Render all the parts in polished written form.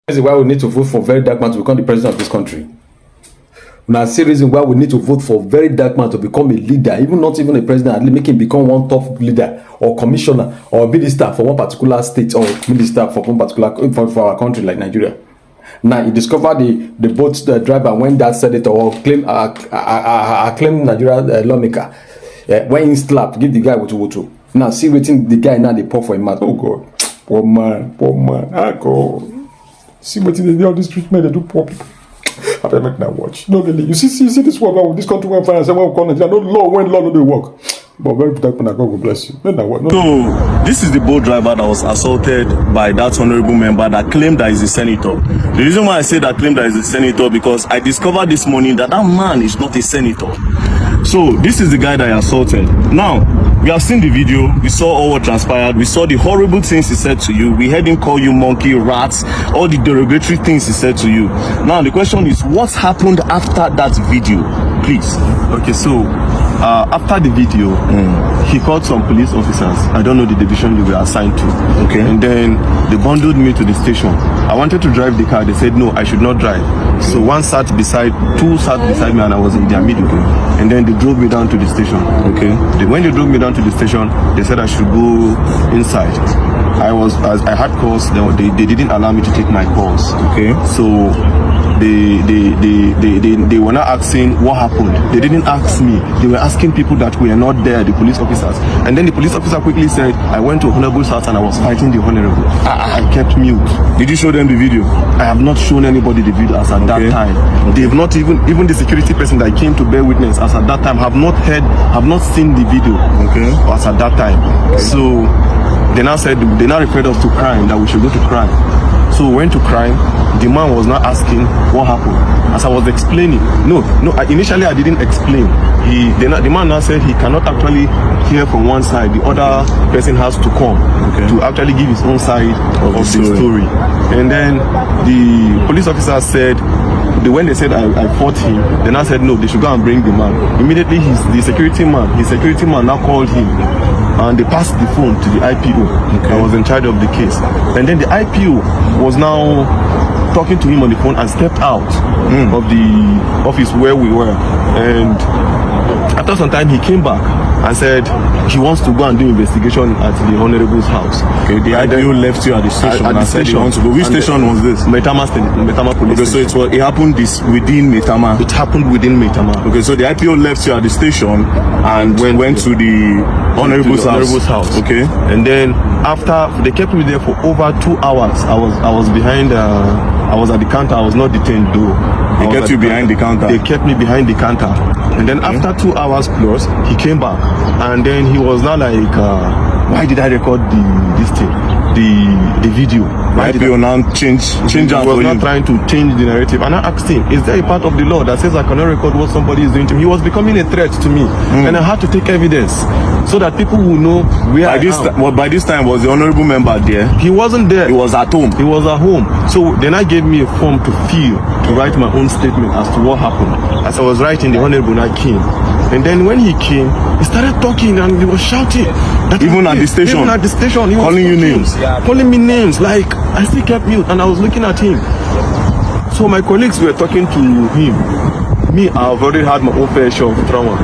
This is why we need to vote for very dark man to become the president of this country. Now, see reason why we need to vote for very dark man to become a leader, even not even a president, at least make him become one top leader or commissioner or minister for one particular state or minister for one particular for our country like Nigeria. Now he discovered the boat driver when that senator or claim Nigerian lawmaker when he slapped, give the guy wutu. Now see waiting the guy now they pour for him mouth. Oh God, poor man, ah God. See what they do all this treatment they do poor people. I better make that watch. No, really. You see this one now. This country went fine. I said, well, Nigeria. No law when law no they work. But very protect when God will bless you. No. So this is the boat driver that was assaulted by that honorable member that claimed that he's a senator. The reason why I say that claimed that he's a senator because I discovered this morning that man is not a senator. So this is the guy that I assaulted. Now we have seen the video. We saw all what transpired. We saw the horrible things he said to you. We heard him call you monkey, rats, all the derogatory things he said to you. Now the question is, what happened after that video? Please. Okay, so after the video, he called some police officers. I don't know the division you were assigned to. Okay. And then they bundled me to the station. I wanted to drive the car. They said no, I should not drive. So two sat beside me, and I was in their middle. And then they drove me down to the station. Okay. When they drove me down to the station, they said I should go inside. I had calls. They didn't allow me to take my calls. Okay. So they were not asking what happened. They didn't ask me. They were asking people that were not there, the police officers. And then the police officer quickly said, I went to Honorable's house and I was fighting the Honorable. I kept mute. Did you show them the video? I have not shown anybody the video as at that time. They've not even the security person that came to bear witness as at that time have not seen the video. Okay. As at that time. Okay. So they now referred us to crime, that we should go to crime. So we went to crime. The man was not asking what happened. As I was explaining, initially I didn't explain. The man now said he cannot actually hear from one side. The other person has to come to actually give his own side of the story. And then the police officer said, when they said I fought him, they now said no, they should go and bring the man. Immediately his security man now called him. And they passed the phone to the IPO that was in charge of the case. And then the IPO was now talking to him on the phone and stepped out of the office where we were. And after some time, he came back and said he wants to go and do investigation at the Honorable's house. Okay, the IPO left you at the station and said he wants to go. Which station was this? Metama police station. So it happened within Metama? It happened within Metama. Okay, so the IPO left you at the station and went to the Honorable's house. Okay. And then after, they kept me there for over 2 hours. I was behind, I was at the counter. I was not detained though. They kept you behind the counter? They kept me behind the counter. And then after 2 hours plus, he came back. And then he was now like, why did I record the video? Why did you now change He was not trying to change the narrative. And I asked him, is there a part of the law that says I cannot record what somebody is doing to me? He was becoming a threat to me. And I had to take evidence so that people will know where I am. By this time, was the honorable member there? He wasn't there. He was at home. He was at home. So then I gave me a form to fill, to write my own statement as to what happened. As I was writing, the honorable I came. And then when he came, he started talking and he was shouting. Even at the station? Even at the station. He was calling you names? Calling me names. Like, I still kept mute and I was looking at him. So my colleagues were talking to him. Me, I've already had my own fair share of trauma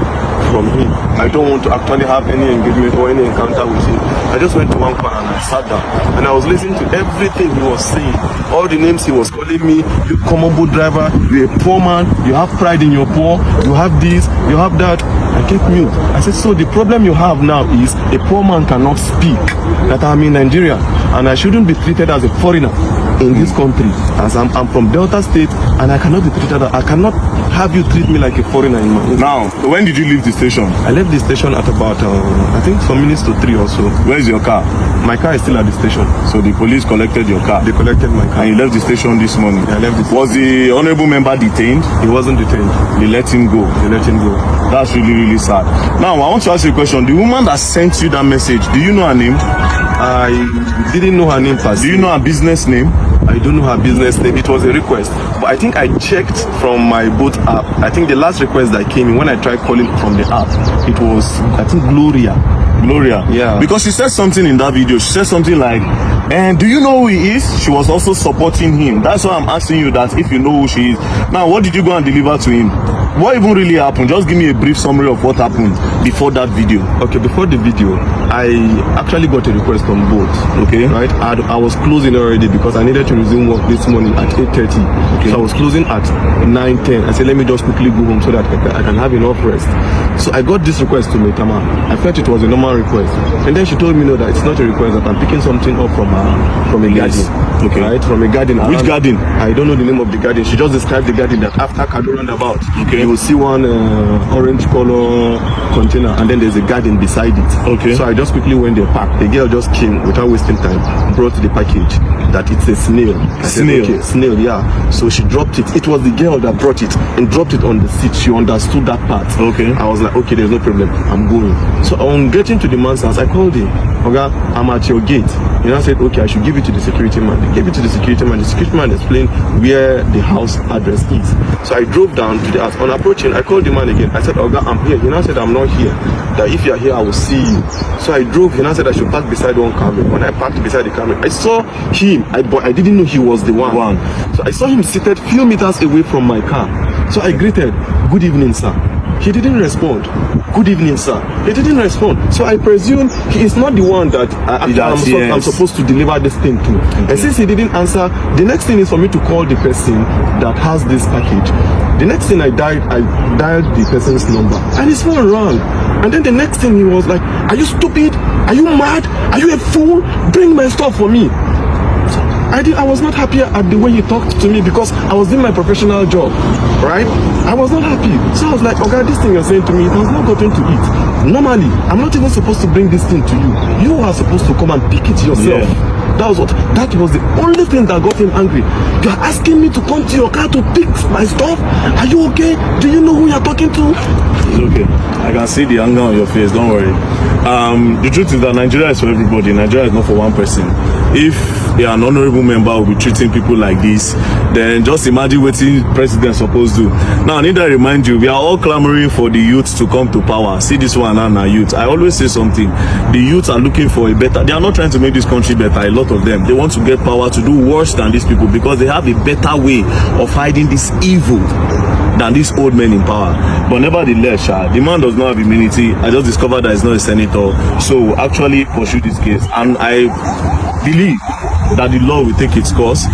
from him. I don't want to actually have any engagement or any encounter with him. I just went to one corner and I sat down and I was listening to everything he was saying. All the names he was calling me, you common boat driver, you're a poor man, you have pride in your poor, you have this, you have that. I kept mute. I said, so the problem you have now is a poor man cannot speak, that I'm in Nigeria and I shouldn't be treated as a foreigner in this country, as I'm from Delta State and I cannot be treated, I cannot have you treat me like a foreigner in my. Now, when did you leave the station? I left the station at about, I think some minutes to 3 or so. Where's your car? My car is still at the station. So the police collected your car? They collected my car. And you left the station this morning? Yeah, I left the station. Was the honorable member detained? He wasn't detained. They let him go? They let him go. That's really, really sad. Now, I want to ask you a question. The woman that sent you that message, do you know her name? I didn't know her name per se. Do you know her business name? I don't know her business name. It was a request. But I think I checked from my boat app. I think the last request that came in when I tried calling from the app, it was, I think, Gloria. Gloria? Yeah. Because she said something in that video. She said something like, And do you know who he is? She was also supporting him. That's why I'm asking you that if you know who she is. Now, what did you go and deliver to him? What even really happened? Just give me a brief summary of what happened before that video. Okay, before the video, I actually got a request on both. Okay. Right? I was closing already because I needed to resume work this morning at 8:30. Okay. So I was closing at 9:10. I said, let me just quickly go home so that I can have enough rest. So I got this request to Metama. I felt it was a normal request. And then she told me, no, that it's not a request, that I'm picking something up from a garden. Okay. Right? From a garden. Which garden? I don't know the name of the garden. She just described the garden that after Kado roundabout, okay, you will see one orange color container and then there's a garden beside it. Okay. So I just quickly went there, parked. The girl just came without wasting time, brought the package that it's a snail. I said, okay, snail, yeah. So she dropped it. It was the girl that brought it and dropped it on the seat. She understood that part. Okay. I was like, okay, there's no problem. I'm going. So on getting to the man's house, I called him. Okay, I'm at your gate. You know, I said, okay, I should give it to the security man. They gave it to the security man. The security man explained where the house address is. So I drove down to the house. On approaching, I called the man again. I said, okay, I'm here. He now said, I'm not here. That if you're here, I will see you. So I drove. He now said I should park beside one car. When I parked beside the car, I saw him. But I didn't know he was the one. So I saw him seated few meters away from my car. So I greeted, good evening, sir. He didn't respond. Good evening, sir. He didn't respond. So I presume he is not the one that I'm supposed to deliver this thing to. Okay. And since he didn't answer, the next thing is for me to call the person that has this package. The next thing I dialed the person's number and his phone rang. And then the next thing he was like, are you stupid? Are you mad? Are you a fool? Bring my stuff for me. I was not happy at the way he talked to me because I was doing my professional job, right? I was not happy. So I was like, okay, this thing you're saying to me, it has not gotten to it. Normally, I'm not even supposed to bring this thing to you. You are supposed to come and pick it yourself. Yeah. That was the only thing that got him angry. You're asking me to come to your car to pick my stuff? Are you okay? Do you know who you're talking to? It's okay. I can see the anger on your face, don't worry. The truth is that Nigeria is for everybody. Nigeria is not for one person. If an honorable member will be treating people like this, then just imagine what the president supposed to do. Now, I need to remind you, we are all clamoring for the youth to come to power. See this one and our youth. I always say something. The youth are looking for a better. They are not trying to make this country better. A lot of them. They want to get power to do worse than these people because they have a better way of hiding this evil than these old men in power. But nevertheless, the man does not have immunity. I just discovered that he's not a senator. So actually pursue this case. And I believe that the law will take its course.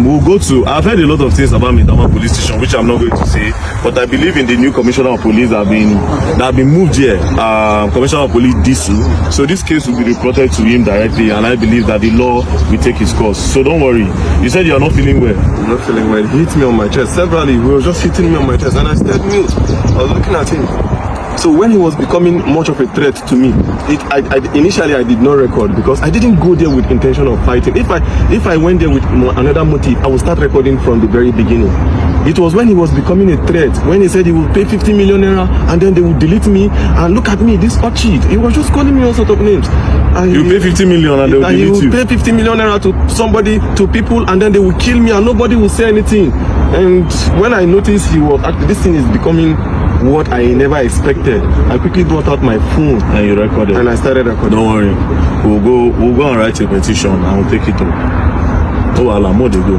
We'll go to, I've heard a lot of things about Midama police station, which I'm not going to say, but I believe in the new commissioner of police that have been moved here, commissioner of police Disu. So this case will be reported to him directly, and I believe that the law will take its course. So don't worry. You said you're not feeling well. I'm not feeling well. He hit me on my chest severally. He was just hitting me on my chest, and I stayed mute. I was looking at him. So when he was becoming much of a threat to me, initially I did not record because I didn't go there with intention of fighting. If I went there with another motive, I would start recording from the very beginning. It was when he was becoming a threat, when he said he will pay 50 million naira and then they will delete me, and look at me, this cheat. He was just calling me all sorts of names. You pay 50 million and they will delete you? He will pay 50 million naira to somebody, to people, and then they will kill me and nobody will say anything. And when I noticed this thing is becoming what I never expected, I quickly brought out my phone and you recorded. And I started recording. Don't worry, we'll go and write a petition and we'll take it to. Oh, Allah, more they go.